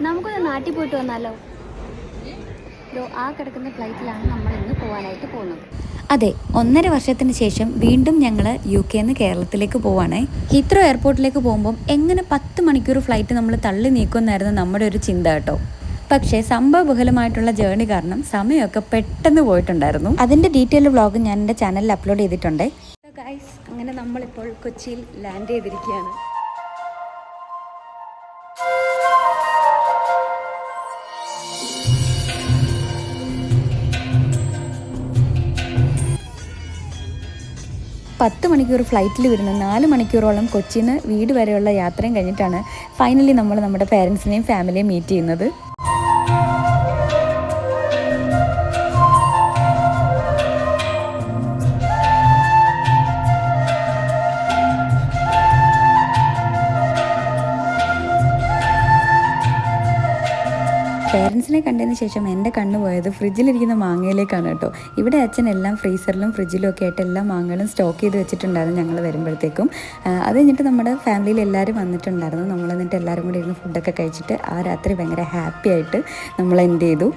നമുക്കൊന്ന് നാട്ടിൽ പോയിട്ട് വന്നാലോ? ആ കിടക്കുന്ന ഫ്ലൈറ്റിലാണ് നമ്മൾ ഇന്ന് പോകാനായിട്ട് പോകുന്നത്. അതെ, 1.5 വർഷത്തിന് ശേഷം വീണ്ടും ഞങ്ങൾ UK-ന്ന് കേരളത്തിലേക്ക് പോവാണ്. ഹീത്രോ എയർപോർട്ടിലേക്ക് പോകുമ്പം എങ്ങനെ 10 മണിക്കൂർ ഫ്ലൈറ്റ് നമ്മൾ തള്ളി നീക്കുമെന്നായിരുന്നു നമ്മുടെ ഒരു ചിന്ത കേട്ടോ. പക്ഷേ സംഭവബഹുലമായിട്ടുള്ള ജേർണി കാരണം സമയമൊക്കെ പെട്ടെന്ന് പോയിട്ടുണ്ടായിരുന്നു. അതിൻ്റെ ഡീറ്റെയിൽ വ്ളോഗ് ഞാൻ എൻ്റെ ചാനലിൽ അപ്ലോഡ് ചെയ്തിട്ടുണ്ട്. ഗൈസ്, അങ്ങനെ നമ്മളിപ്പോൾ കൊച്ചിയിൽ ലാൻഡ് ചെയ്തിരിക്കുകയാണ്. പത്ത് മണിക്കൂർ ഫ്ലൈറ്റിൽ വരുന്ന 4 മണിക്കൂറോളം കൊച്ചിയിൽ നിന്ന് വീട് വരെയുള്ള യാത്രയും കഴിഞ്ഞിട്ടാണ് ഫൈനലി നമ്മൾ നമ്മുടെ പേരൻസിനെയും ഫാമിലിയെയും മീറ്റ് ചെയ്യുന്നത്. പേരൻസിനെ കണ്ടതിന് ശേഷം എൻ്റെ കണ്ണ് പോയത് ഫ്രിഡ്ജിലിരിക്കുന്ന മാങ്ങയിലേക്കാണ് കേട്ടോ. ഇവിടെ അച്ഛൻ എല്ലാം ഫ്രീസറിലും ഫ്രിഡ്ജിലും ഒക്കെ ആയിട്ട് എല്ലാ മാങ്ങകളും സ്റ്റോക്ക് ചെയ്ത് വെച്ചിട്ടുണ്ടായിരുന്നു ഞങ്ങൾ വരുമ്പോഴത്തേക്കും. അത് കഴിഞ്ഞിട്ട് നമ്മുടെ ഫാമിലിയിൽ എല്ലാവരും വന്നിട്ടുണ്ടായിരുന്നു. നമ്മൾ എന്നിട്ട് എല്ലാവരും കൂടി ഇരുന്ന് ഫുഡൊക്കെ കഴിച്ചിട്ട് ആ രാത്രി ഭയങ്കര ഹാപ്പി ആയിട്ട് നമ്മൾ എൻഡ് ചെയ്തു.